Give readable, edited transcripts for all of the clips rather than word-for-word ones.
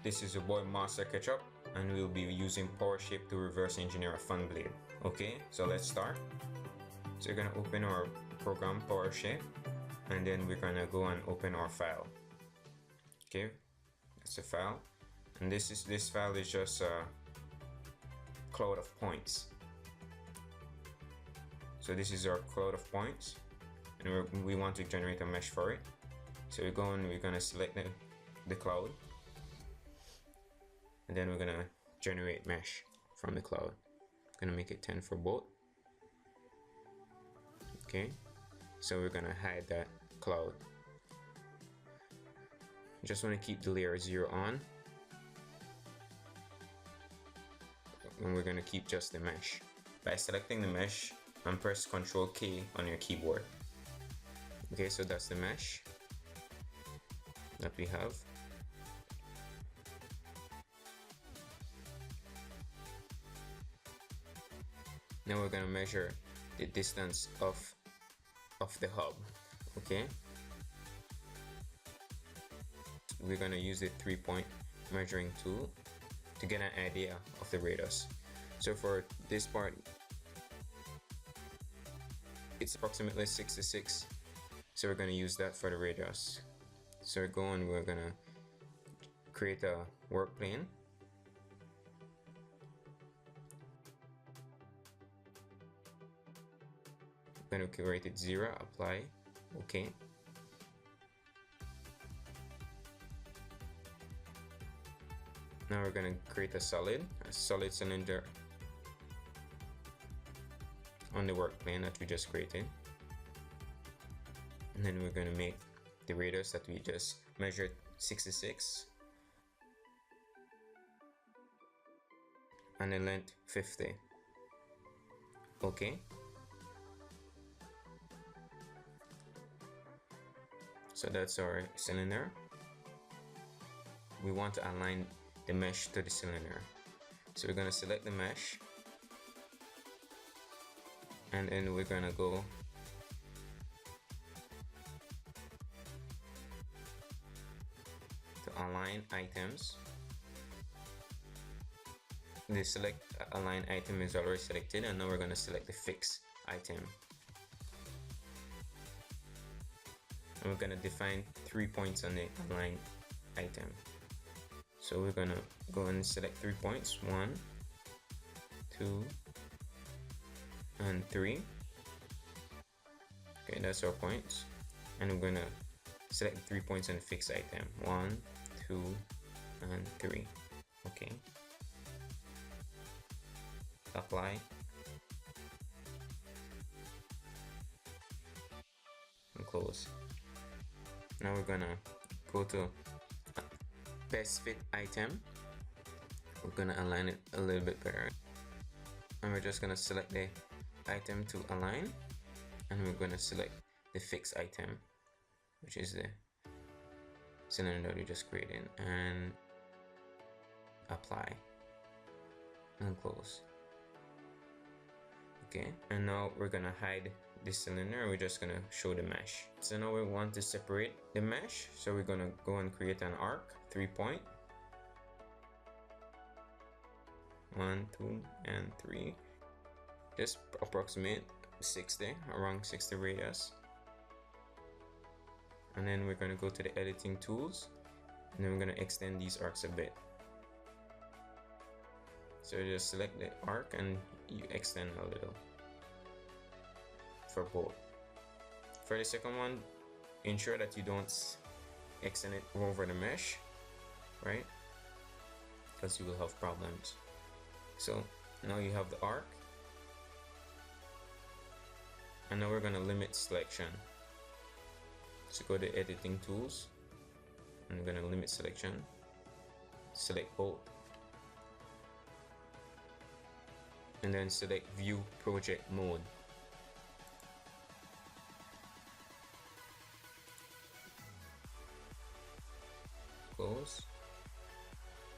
this is your boy Master Ketchup, and we'll be using Powershape to reverse engineer a fan blade. Okay, so let's start. So you're gonna open our program Powershape, and then we're gonna go and open our file. Okay, that's the file, and this file is just a cloud of points. So this is our cloud of points, and we want to generate a mesh for it. So we're gonna select the cloud, and then we're gonna generate mesh from the cloud. I'm gonna make it 10 for both. Okay, so we're gonna hide that cloud. Just want to keep the layer 0 on, and we're gonna keep just the mesh. By selecting the mesh and press Ctrl K on your keyboard. Okay, so that's the mesh that we have. Now we're gonna measure the distance of the hub. Okay, we're gonna use the 3-point measuring tool to get an idea of the radius. So for this part, it's approximately 66, so we're gonna use that for the radius. So we're gonna create a work plane. We're gonna create it 0, apply, okay. Now we're gonna create a solid cylinder on the work plane that we just created, and then we're gonna make the radius that we just measured 66 and the length 50. Okay, so that's our cylinder. We want to align the mesh to the cylinder, so we're gonna select the mesh, and then we're gonna go to align items. The select align item is already selected, and now we're gonna select the fix item, and we're gonna define 3 points on the align item. So we're gonna go and select 3 points, 1, 2, and 3. Okay, that's our points, and we're gonna select 3 points on the fixed item, 1, 2, and 3. Okay, apply, and close. Now we're gonna go to best fit item. We're gonna align it a little bit better, and we're just gonna select the item to align, and we're gonna select the fixed item, which is the cylinder we just created, and apply and close. Okay, and now we're gonna hide this cylinder. We're just gonna show the mesh. So now we want to separate the mesh, so we're gonna go and create an arc, 3-point, 1, 2, and 3. Just approximate 60, around 60 radius. And then we're gonna go to the editing tools, and then we're gonna extend these arcs a bit. So just select the arc and you extend a little for both. For the second one, ensure that you don't extend it over the mesh, right? Because you will have problems. So now you have the arc, and now we're gonna limit selection. So go to editing tools, and we're gonna limit selection, select both, and then select view project mode. Close,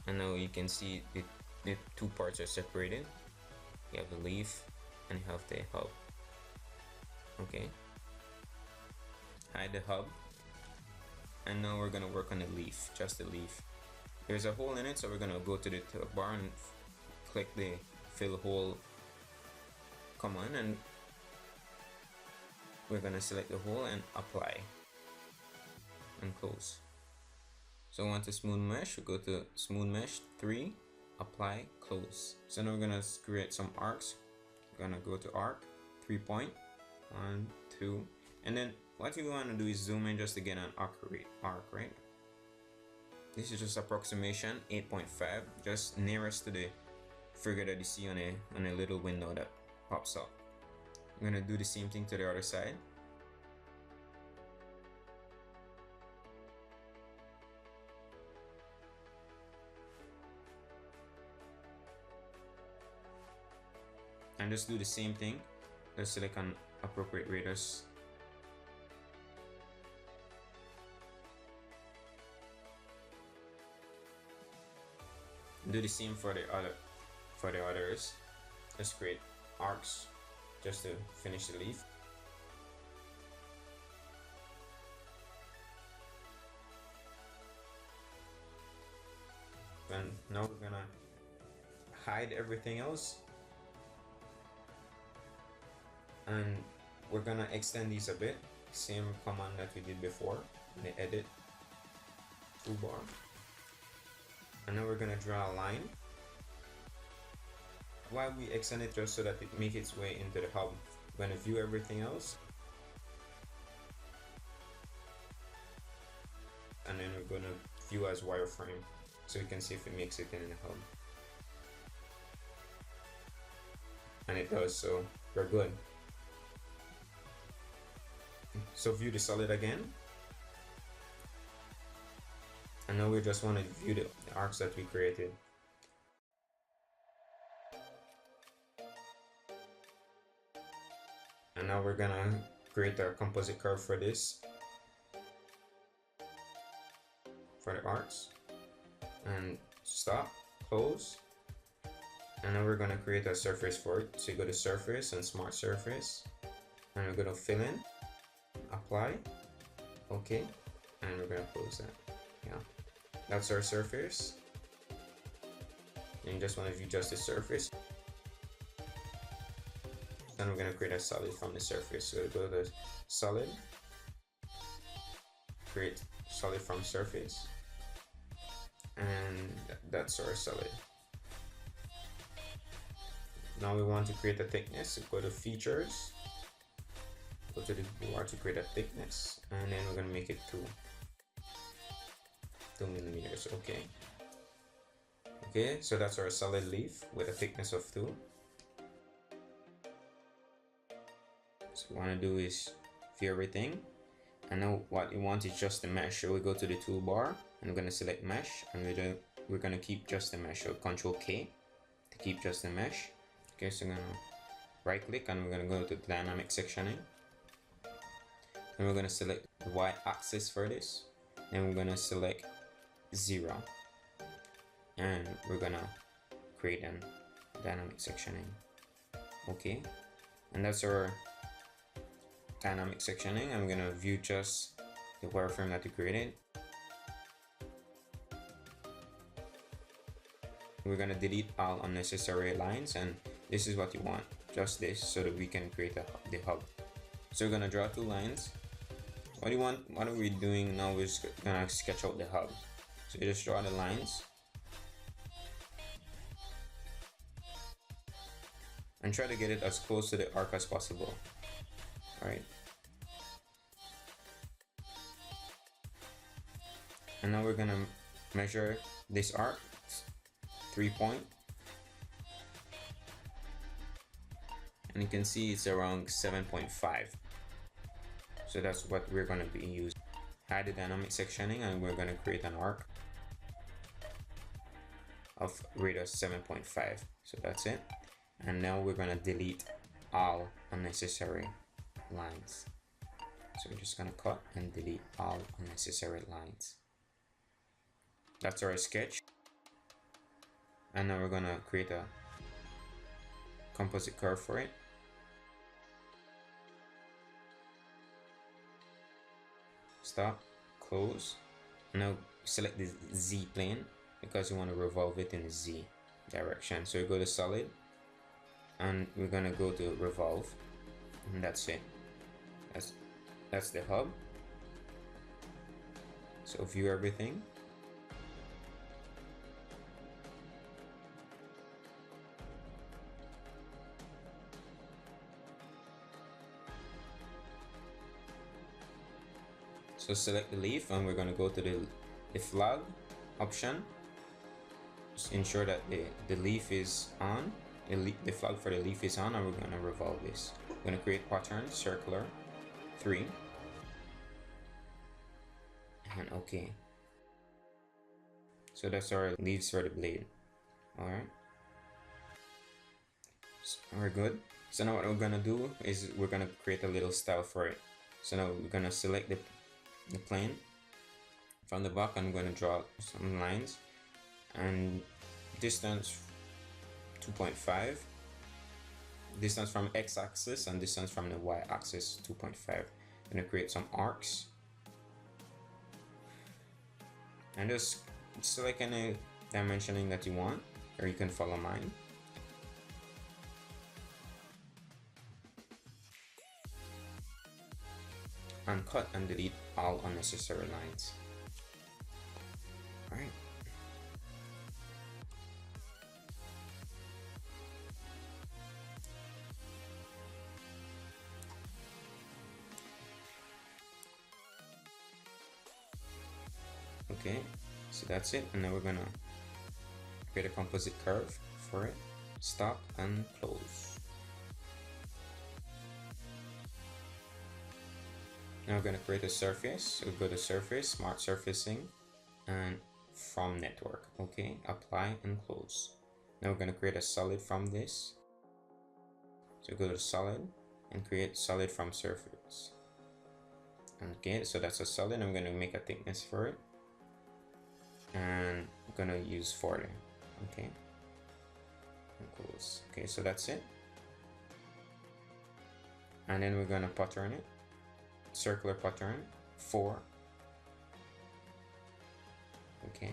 and now you can see the 2 parts are separated. You have the leaf and you have the hub. Okay, hide the hub, and now we're gonna work on the leaf, just the leaf. There's a hole in it, so we're gonna go to the top bar and click the fill hole command, and we're gonna select the hole and apply and close. So I want a smooth mesh, we go to smooth mesh 3, apply, close. So now we're gonna create some arcs. We're gonna go to arc 3 point, 1, 2, and then what you want to do is zoom in just to get an accurate arc, right? This is just approximation 8.5, just nearest to the figure that you see on a little window that pops up. I'm gonna do the same thing to the other side. And just do the same thing. Just select an appropriate radius. Do the same for the others. Just create arcs just to finish the leaf. And now we're gonna hide everything else, and we're gonna extend these a bit. Same command that we did before in the edit toolbar. And now we're gonna draw a line. Why we extend it? Just so that it makes its way into the hub. We're gonna view everything else, and then we're gonna view as wireframe, so we can see if it makes it in the hub. And it does, so we're good. So view the solid again. And now we just want to view the arcs that we created. And now we're gonna create our composite curve for this, for the arcs. And stop, close. And now we're gonna create a surface for it. So you go to surface and smart surface. And we're gonna fill in, apply, okay. And we're gonna close that, yeah. That's our surface. And you just want to view just the surface. Then we're going to create a solid from the surface. So go to solid, create solid from surface, and that's our solid. Now we want to create a thickness. So go to features, go to the bar to create a thickness, and then we're going to make it 2 millimeters. Okay, so that's our solid leaf with a thickness of 2. So what we want to do is view everything, and now what you want is just the mesh. So we go to the toolbar and we're going to select mesh, and we're going to keep just the mesh. So Control K to keep just the mesh. Okay, so I'm going to right click and we're going to go to dynamic sectioning, and we're going to select the y-axis for this. Then we're going to select 0, and we're gonna create a dynamic sectioning. Okay, and that's our dynamic sectioning. I'm gonna view just the wireframe that we created. We're gonna delete all unnecessary lines, and this is what you want, just this, so that we can create the hub. So we're gonna draw 2 lines. What are we doing now is gonna sketch out the hub. So you just draw the lines and try to get it as close to the arc as possible. Alright. And now we're gonna measure this arc, 3 point. And you can see it's around 7.5. So that's what we're gonna be using. Add the dynamic sectioning, and we're gonna create an arc of radius 7.5. So that's it. And now we're gonna delete all unnecessary lines. So we're just gonna cut and delete all unnecessary lines. That's our sketch. And now we're gonna create a composite curve for it. Stop, close. Now select the Z plane. because you want to revolve it in Z direction. So you go to solid and we're gonna go to revolve, and that's it. That's the hub. So view everything. So select the leaf and we're going to go to the flag option. Just ensure that the leaf is on, the flag for the leaf is on, and we're going to revolve this. We're going to create pattern, circular, 3, and OK. So that's our leaves for the blade. Alright. So we're good. So now what we're going to do is we're going to create a little style for it. So now we're going to select the plane from the back. I'm going to draw some lines and distance 2.5, distance from x-axis and distance from the y-axis 2.5. I'm going to create some arcs and just select any dimensioning that you want, or you can follow mine. And cut and delete all unnecessary lines. Alright. Okay, so that's it, and now we're gonna create a composite curve for it. Stop and close. Now we're going to create a surface. So go to surface, smart surfacing, and from network. Okay, apply and close. Now we're going to create a solid from this. So go to solid and create solid from surface. Okay, so that's a solid. I'm going to make a thickness for it, and I'm going to use 40. Okay, and close. Okay, so that's it. And then we're going to pattern it. Circular pattern 4. Okay.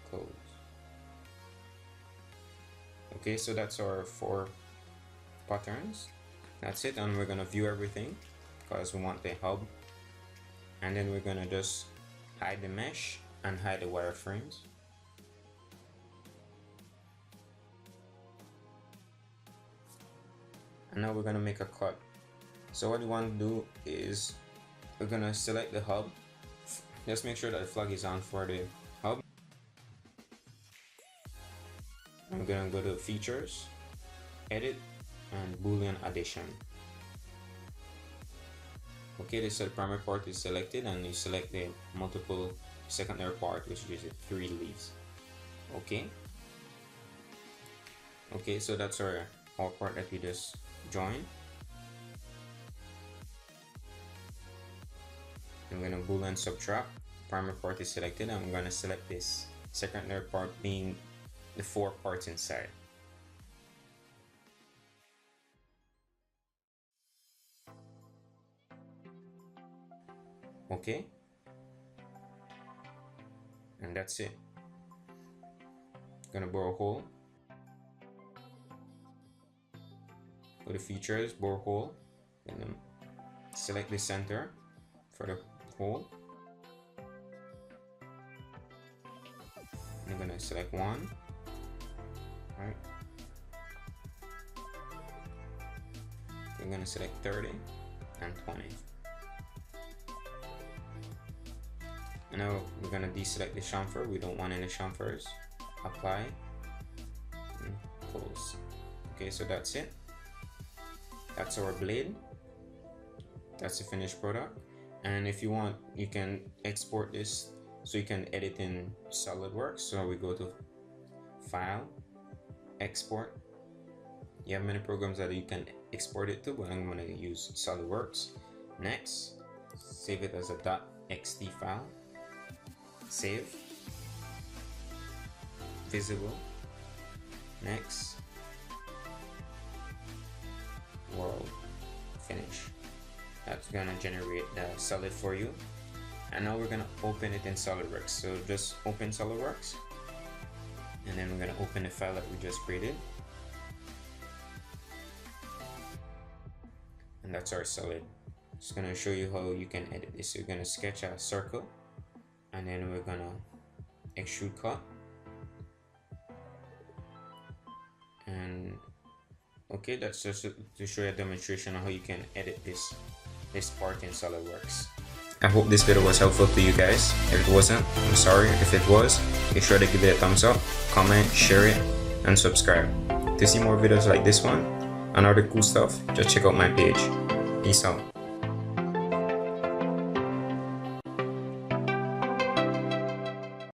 Close. Okay, so that's our 4 patterns. That's it, and we're gonna view everything because we want the hub. And then we're gonna just hide the mesh and hide the wireframes. And now we're going to make a cut. So what you want to do is we're going to select the hub. Just make sure that the flag is on for the hub. I'm going to go to features, edit, and boolean addition. Okay, this primary part is selected, and you select the multiple secondary part, which is 3 leaves. Okay. Okay, so that's our part that we just join. I'm going to boolean subtract. Primary part is selected, and I'm going to select this secondary part being the 4 parts inside. Okay, and that's it. Gonna bore a hole. For the features, bore hole, and then select the center for the hole. I'm gonna select 1. Alright. I'm gonna select 30 and 20. And now we're gonna deselect the chamfer. We don't want any chamfers. Apply and close. Okay, so that's it. That's our blade. That's the finished product. And if you want, you can export this so you can edit in Solidworks. So we go to File, Export. You have many programs that you can export it to, but I'm going to use Solidworks. Next, save it as a .xt file. Save. Visible. Next. World. Finish. That's gonna generate the solid for you. And now we're gonna open it in Solidworks. So just open Solidworks, and then we're gonna open the file that we just created, and that's our solid. Just gonna show you how you can edit this. So we're gonna sketch a circle, and then we're gonna extrude cut, and okay, that's just to show you a demonstration of how you can edit this part in Solidworks. I hope this video was helpful to you guys. If it wasn't, I'm sorry. If it was, be sure to give it a thumbs up, comment, share it, and subscribe. To see more videos like this one and other cool stuff, just check out my page. Peace out.